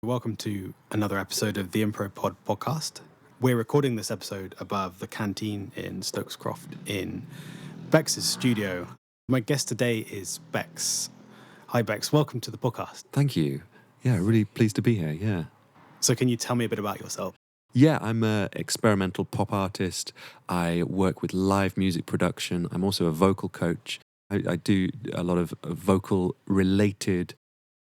Welcome to another episode of the Impro Pod podcast. We're recording this episode above the canteen in Stokes Croft in Bexx's studio. My guest today is Bexx. Hi Bexx, welcome to the podcast. Thank you. Yeah, really pleased to be here, yeah. So can you tell me a bit about yourself? Yeah, I'm an experimental pop artist. I work with live music production. I'm also a vocal coach. I do a lot of vocal-related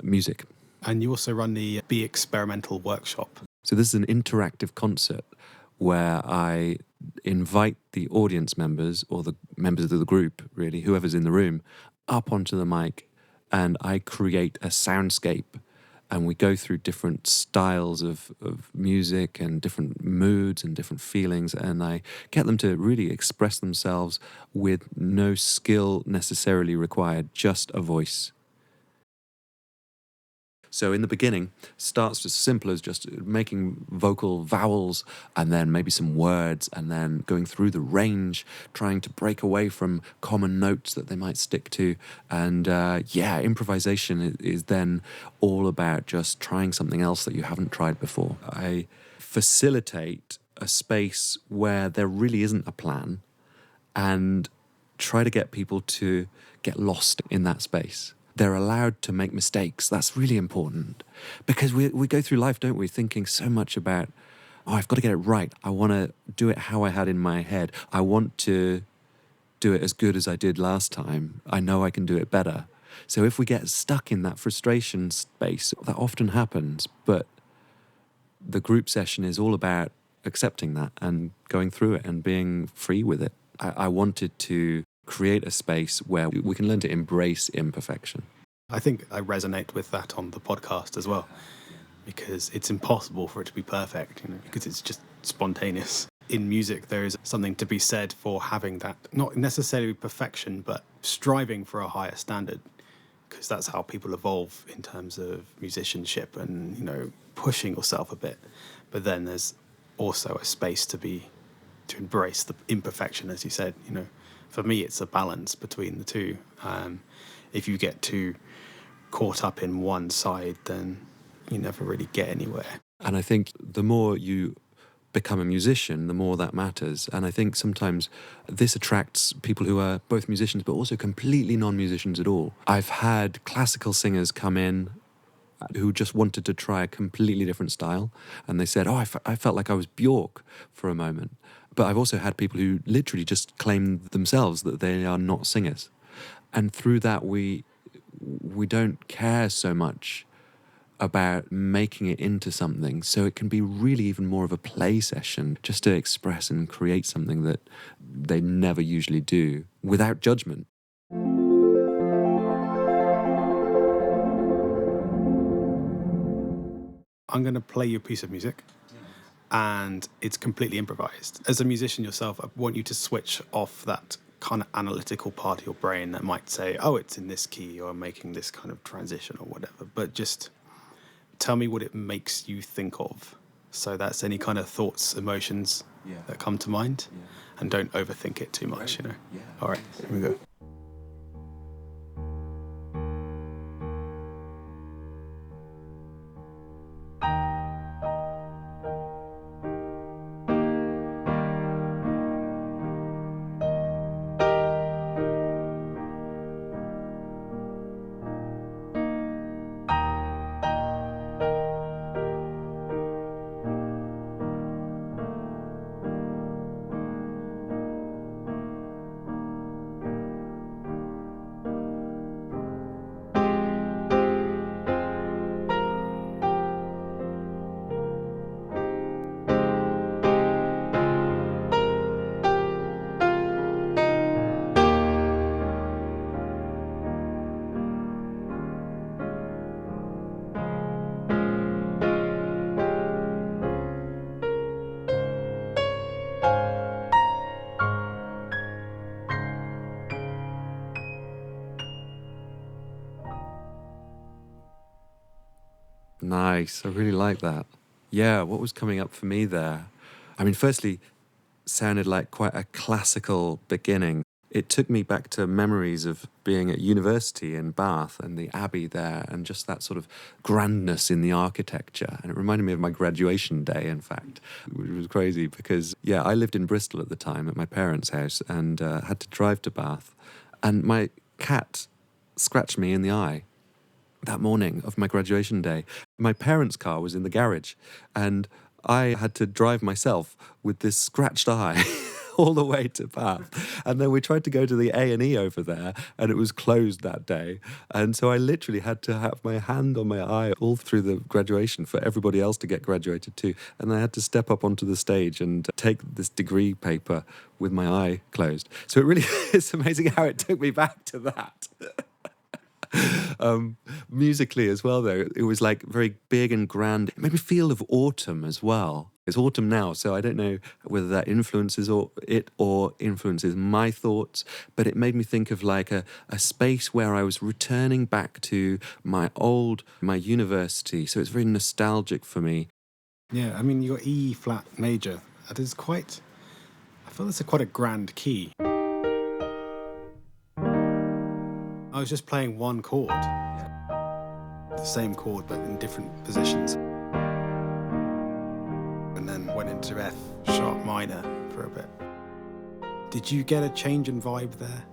music. And you also run the Be Experimental workshop. So this is an interactive concert where I invite the audience members, or the members of the group, really, whoever's in the room, up onto the mic, and I create a soundscape. And we go through different styles of music and different moods and different feelings, and I get them to really express themselves with no skill necessarily required, just a voice. So in the beginning, starts as simple as just making vocal vowels and then maybe some words, and then going through the range, trying to break away from common notes that they might stick to. And improvisation is then all about just trying something else that you haven't tried before. I facilitate a space where there really isn't a plan and try to get people to get lost in that space. They're allowed to make mistakes. That's really important, because we go through life, don't we, thinking so much about, I've got to get it right. I want to do it how I had in my head. I want to do it as good as I did last time. I know I can do it better. So if we get stuck in that frustration space, that often happens, but the group session is all about accepting that and going through it and being free with it. I wanted to create a space where we can learn to embrace imperfection. I think I resonate with that on the podcast as well, because it's impossible for it to be perfect, because it's just spontaneous. In music, there is something to be said for having that, not necessarily perfection, but striving for a higher standard, because that's how people evolve in terms of musicianship and, pushing yourself a bit. But then there's also a space to embrace the imperfection, as you said, For me, it's a balance between the two. If you get too caught up in one side, then you never really get anywhere. And I think the more you become a musician, the more that matters. And I think sometimes this attracts people who are both musicians but also completely non-musicians at all. I've had classical singers come in who just wanted to try a completely different style, and they said, I felt like I was Bjork for a moment. But I've also had people who literally just claim themselves that they are not singers. And through that, we don't care so much about making it into something. So it can be really even more of a play session, just to express and create something that they never usually do, without judgment. I'm going to play you a piece of music. And it's completely improvised. As a musician yourself, I want you to switch off that kind of analytical part of your brain that might say, it's in this key, or I'm making this kind of transition or whatever. But just tell me what it makes you think of. So that's any kind of thoughts, emotions that come to mind. Yeah. And don't overthink it too much, Yeah. All right, here we go. Nice. I really like that. Yeah, what was coming up for me there? I mean, firstly, sounded like quite a classical beginning. It took me back to memories of being at university in Bath and the Abbey there, and just that sort of grandness in the architecture. And it reminded me of my graduation day, in fact, which was crazy because, yeah, I lived in Bristol at the time at my parents' house and had to drive to Bath. And my cat scratched me in the eye that morning of my graduation day. My parents' car was in the garage, and I had to drive myself with this scratched eye all the way to Bath. And then we tried to go to the A&E over there, and it was closed that day. And so I literally had to have my hand on my eye all through the graduation for everybody else to get graduated too. And I had to step up onto the stage and take this degree paper with my eye closed. So it really it's amazing how it took me back to that. Musically as well, though, it was like very big and grand. It made me feel of autumn as well. It's autumn now, so I don't know whether that influences or influences my thoughts, but it made me think of like a space where I was returning back to my university. So it's very nostalgic for me. Yeah, I mean, your E flat major, that is quite, I feel that's quite a grand key. I was just playing one chord, the same chord but in different positions, and then went into F sharp minor for a bit. Did you get a change in vibe there?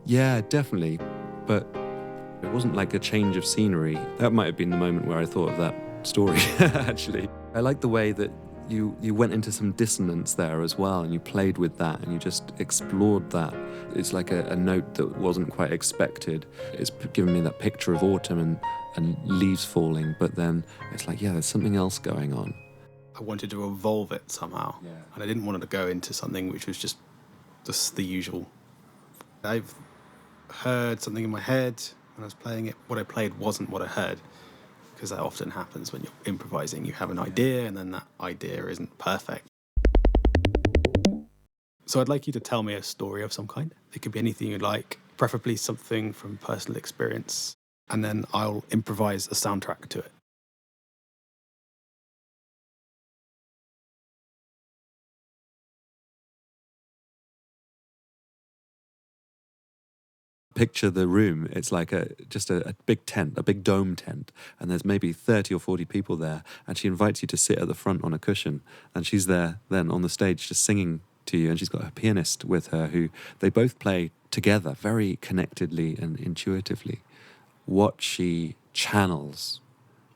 Yeah, definitely, but it wasn't like a change of scenery. That might have been the moment where I thought of that story, actually. I like the way that you went into some dissonance there as well, and you played with that and you just explored that. It's like a note that wasn't quite expected. It's given me that picture of autumn and leaves falling, but then it's like, yeah, there's something else going on. I wanted to evolve it somehow, and I didn't want it to go into something which was just the usual. I've heard something in my head when I was playing it. What I played wasn't what I heard, because that often happens when you're improvising. You have an idea, and then that idea isn't perfect. So I'd like you to tell me a story of some kind. It could be anything you like, preferably something from personal experience, and then I'll improvise a soundtrack to it. Picture the room. It's like just a big tent, a big dome tent, and there's maybe 30 or 40 people there, and she invites you to sit at the front on a cushion, and she's there then on the stage just singing to you, and she's got a pianist with her who they both play together very connectedly and intuitively. What she channels,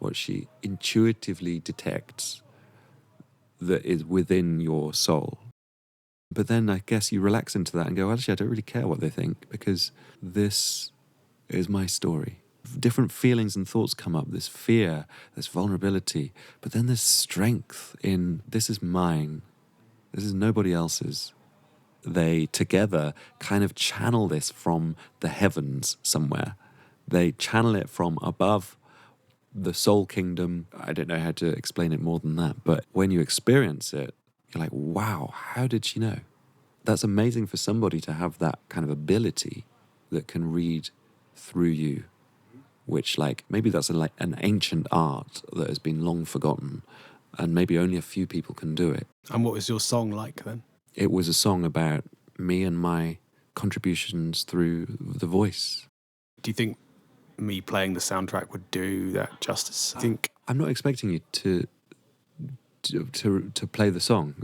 what she intuitively detects that is within your soul. But then I guess you relax into that and go, actually, I don't really care what they think, because this is my story. Different feelings and thoughts come up, this fear, this vulnerability, but then there's strength in this is mine, this is nobody else's. They together kind of channel this from the heavens somewhere. They channel it from above the soul kingdom. I don't know how to explain it more than that, but when you experience it, you're like, wow, how did she know? That's amazing for somebody to have that kind of ability that can read through you, which like maybe that's like an ancient art that has been long forgotten, and maybe only a few people can do it. And what was your song like then? It was a song about me and my contributions through the voice. Do you think me playing the soundtrack would do that justice? I think I'm not expecting you to play the song.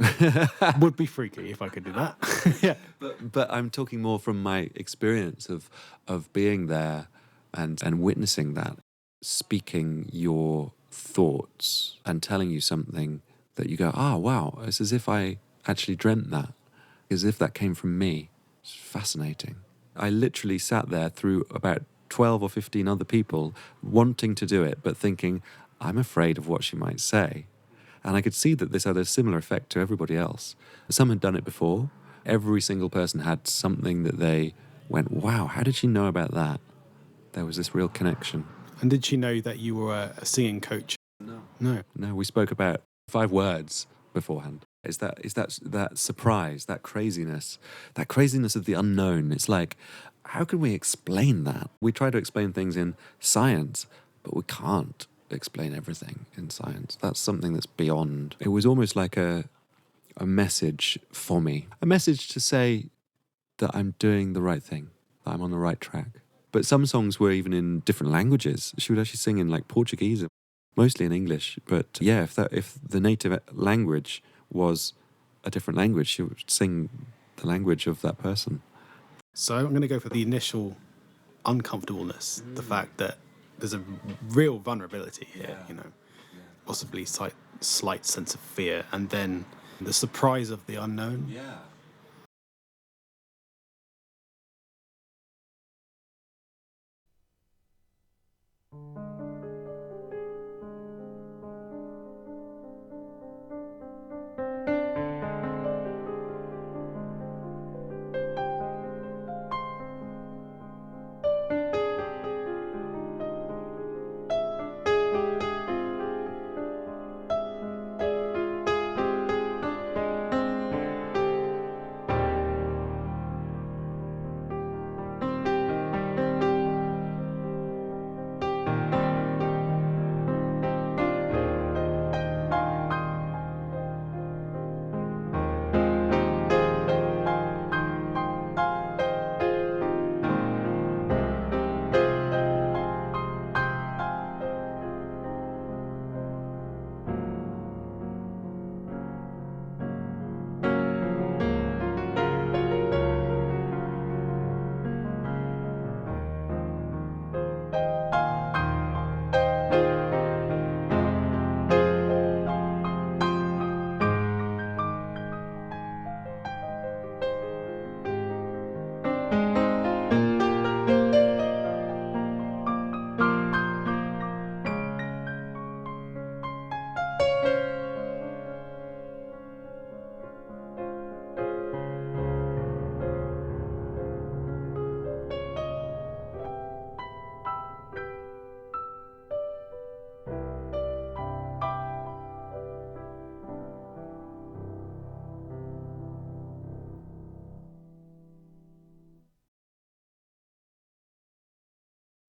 would be freaky if I could do that. Yeah. But I'm talking more from my experience of being there and witnessing that, speaking your thoughts and telling you something that you go, wow, it's as if I actually dreamt that, as if that came from me. It's fascinating. I literally sat there through about 12 or 15 other people wanting to do it, but thinking, I'm afraid of what she might say. And I could see that this had a similar effect to everybody else. Some had done it before. Every single person had something that they went, wow, how did she know about that? There was this real connection. And did she know that you were a singing coach? No. No, we spoke about 5 words beforehand. Is that surprise, that craziness of the unknown. It's like, how can we explain that? We try to explain things in science, but we can't explain everything in science. That's something that's beyond. It was almost like a message for me. A message to say, that I'm doing the right thing, that I'm on the right track. But some songs were even in different languages. She would actually sing in like Portuguese, mostly in English. But yeah, if the native language was a different language, she would sing the language of that person. So I'm going to go for the initial uncomfortableness, the fact that there's a real vulnerability here, possibly slight sense of fear, and then the surprise of the unknown. Yeah.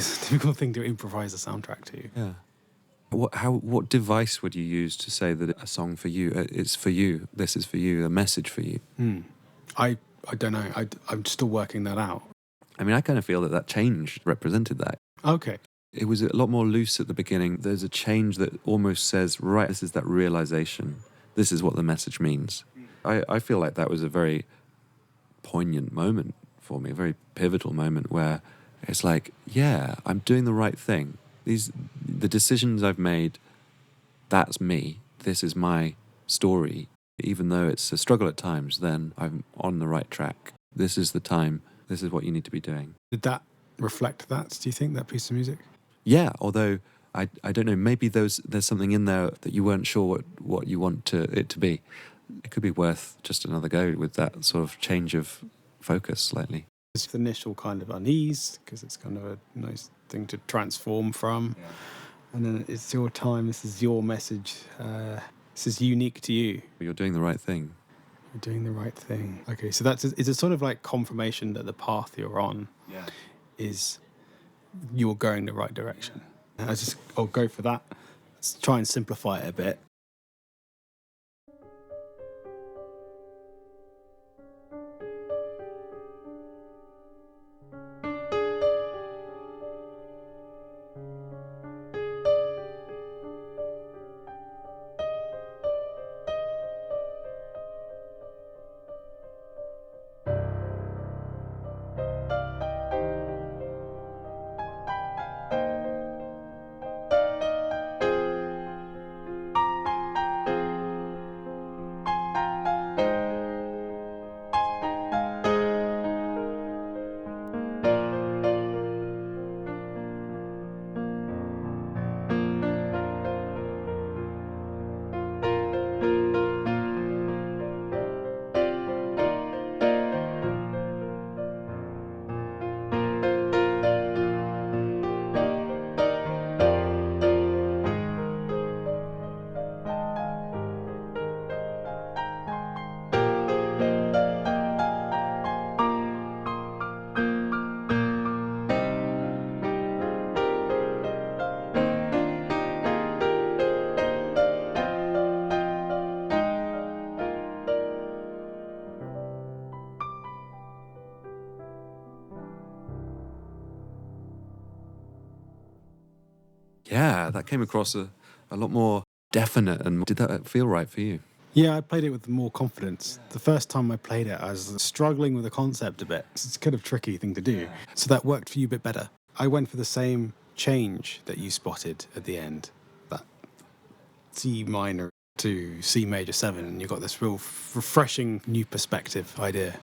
It's a difficult thing to improvise a soundtrack to. Yeah. What device would you use to say that a song for you, it's for you, this is for you, a message for you? I don't know. I'm still working that out. I mean, I kind of feel that change represented that. Okay. It was a lot more loose at the beginning. There's a change that almost says, right, this is that realization. This is what the message means. I feel like that was a very poignant moment for me, a very pivotal moment where it's like, yeah, I'm doing the right thing. The decisions I've made, that's me. This is my story. Even though it's a struggle at times, then I'm on the right track. This is the time. This is what you need to be doing. Did that reflect that, do you think, that piece of music? Yeah, although I don't know, maybe there's something in there that you weren't sure what you want it to be. It could be worth just another go with that sort of change of focus slightly. It's the initial kind of unease, because it's kind of a nice thing to transform from. Yeah. And then it's your time, this is your message, this is unique to you. You're doing the right thing. You're doing the right thing. Okay, so it's a sort of like confirmation that the path you're on is you're going the right direction. Yeah. I'll go for that. Let's try and simplify it a bit. Yeah, that came across a lot more definite. And did that feel right for you? Yeah, I played it with more confidence. The first time I played it, I was struggling with the concept a bit. It's kind of tricky thing to do. So that worked for you a bit better. I went for the same change that you spotted at the end, that C minor to C major 7, and you got this real refreshing new perspective idea.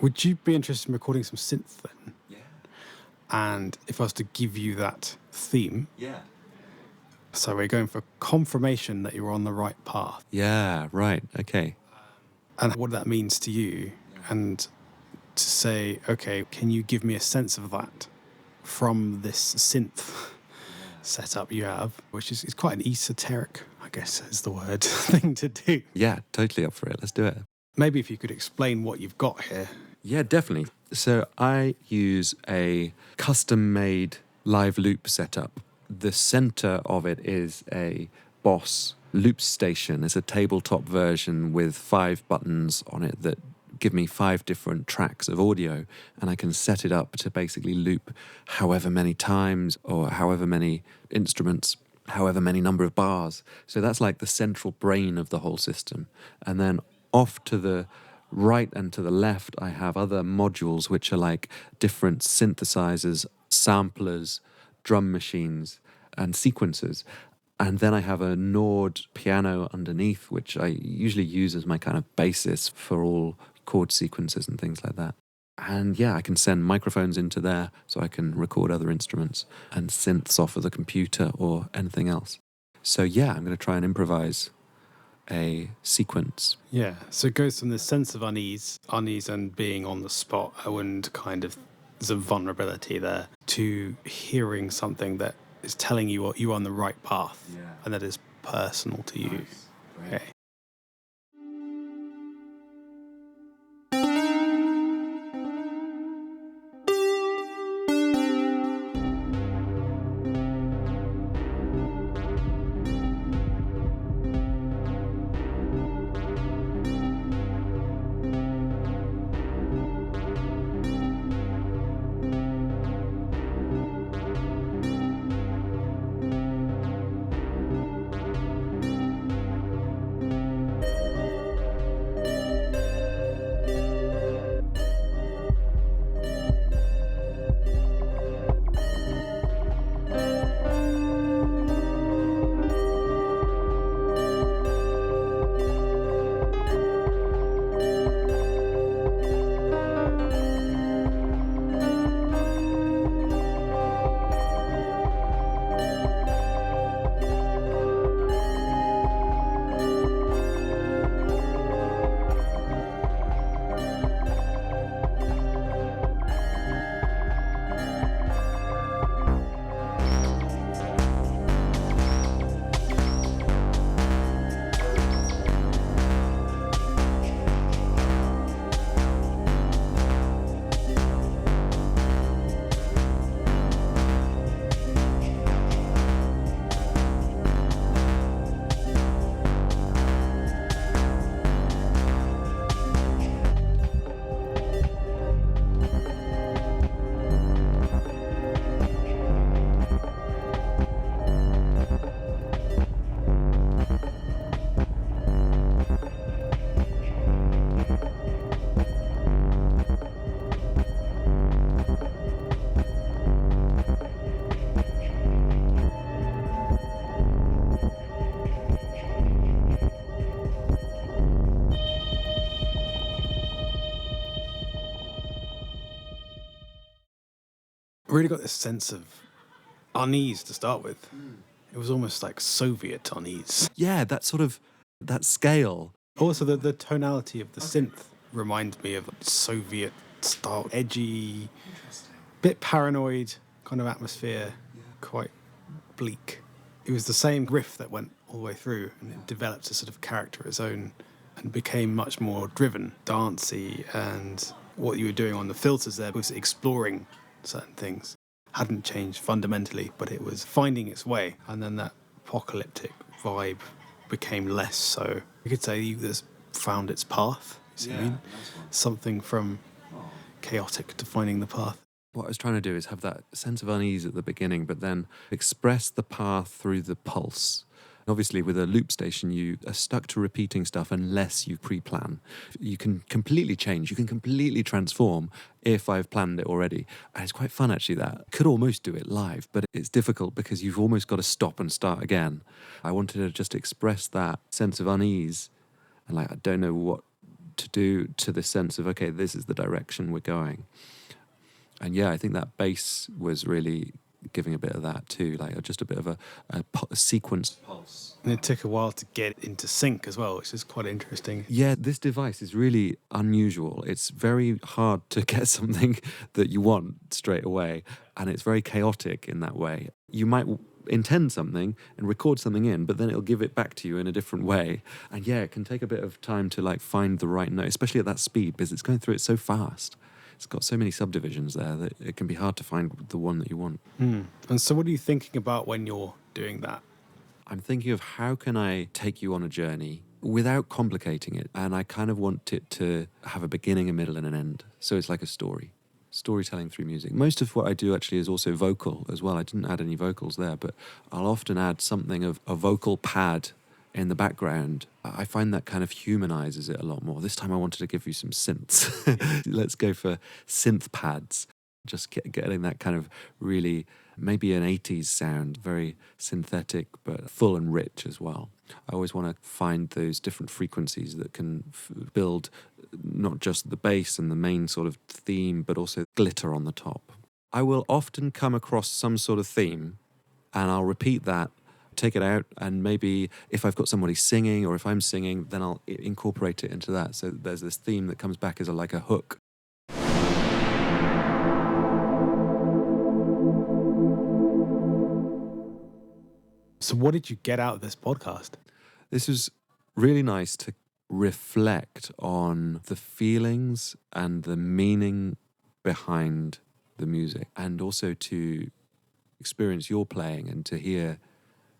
Would you be interested in recording some synth then? Yeah. And if I was to give you that theme, Yeah. so we're going for confirmation that you're on the right path Yeah, right. Okay. and what that means to you, and to say, okay, can you give me a sense of that from this synth setup you have, which is quite an esoteric, I guess is the word, thing to do. Yeah, totally up for it. Let's do it. Maybe if you could explain what you've got here. Yeah, definitely. So I use a custom-made live loop setup. The center of it is a Boss loop station. It's a tabletop version with 5 buttons on it that give me 5 different tracks of audio, and I can set it up to basically loop however many times or however many instruments, however many number of bars. So that's like the central brain of the whole system. And then off to the right and to the left, I have other modules which are like different synthesizers, samplers, drum machines, and sequencers. And then I have a Nord piano underneath, which I usually use as my kind of basis for all chord sequences and things like that. And yeah, I can send microphones into there so I can record other instruments and synths off of the computer or anything else. So yeah, I'm going to try and improvise a sequence. Yeah, so it goes from this sense of unease and being on the spot, and kind of there's a vulnerability there, to hearing something that is telling you what you're on the right path, and that is personal to you. Okay. Really got this sense of unease to start with. It was almost like Soviet unease. Yeah, that scale. Also, the tonality of the synth reminded me of Soviet style, edgy, bit paranoid kind of atmosphere, quite bleak. It was the same riff that went all the way through, and it developed a sort of character of its own and became much more driven, dancey, and what you were doing on the filters there was exploring certain things. Hadn't changed fundamentally, but it was finding its way. And then that apocalyptic vibe became less so. You could say this found its path. You see what I mean? Something from chaotic to finding the path. What I was trying to do is have that sense of unease at the beginning, but then express the path through the pulse. Obviously, with a loop station, you are stuck to repeating stuff unless you pre-plan. You can completely change, you can completely transform if I've planned it already. And it's quite fun, actually, that. Could almost do it live, but it's difficult because you've almost got to stop and start again. I wanted to just express that sense of unease and I don't know what to do, to the sense of, okay, this is the direction we're going. And I think that bass was really giving a bit of that too, like just a bit of a sequence pulse. And it took a while to get into sync as well, which is quite interesting. Yeah, this device is really unusual. It's very hard to get something that you want straight away, and it's very chaotic in that way. You might intend something and record something in, but then it'll give it back to you in a different way. And it can take a bit of time to find the right note, especially at that speed, because it's going through it so fast. It's got so many subdivisions there that it can be hard to find the one that you want. And so what are you thinking about when you're doing that? I'm thinking of how can I take you on a journey without complicating it. And I kind of want it to have a beginning, a middle, and an end. So it's like a storytelling through music. Most of what I do actually is also vocal as well. I didn't add any vocals there, but I'll often add something of a vocal pad in the background. I find that kind of humanizes it a lot more. This time I wanted to give you some synths. Let's go for synth pads. Just getting that kind of really, maybe an 80s sound, very synthetic, but full and rich as well. I always want to find those different frequencies that can build not just the bass and the main sort of theme, but also glitter on the top. I will often come across some sort of theme, and I'll repeat that, take it out, and maybe if I've got somebody singing or if I'm singing, then I'll incorporate it into that. So there's this theme that comes back as like a hook. So what did you get out of this podcast? This was really nice to reflect on the feelings and the meaning behind the music, and also to experience your playing and to hear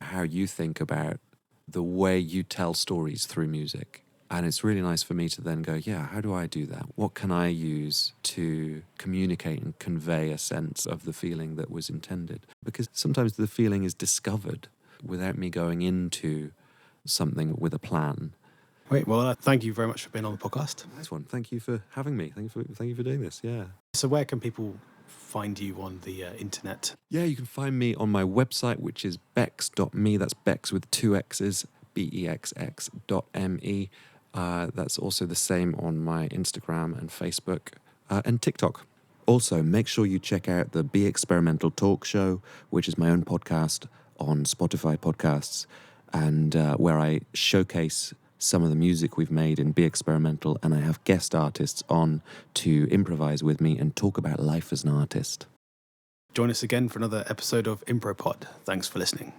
how you think about the way you tell stories through music. And it's really nice for me to then go, how do I do that? What can I use to communicate and convey a sense of the feeling that was intended? Because sometimes the feeling is discovered without me going into something with a plan. Great. Well, thank you very much for being on the podcast. Nice one. Thank you for having me. Thank you for doing this. Yeah. So where can people find you on the internet? Yeah, you can find me on my website, which is bexx.me. That's Bexx with 2 X's, BEXX.me. That's also the same on my Instagram and Facebook and TikTok. Also, make sure you check out the Be Experimental Talk Show, which is my own podcast on Spotify podcasts, and where I showcase some of the music we've made in Be Experimental, and I have guest artists on to improvise with me and talk about life as an artist. Join us again for another episode of ImproPod. Thanks for listening.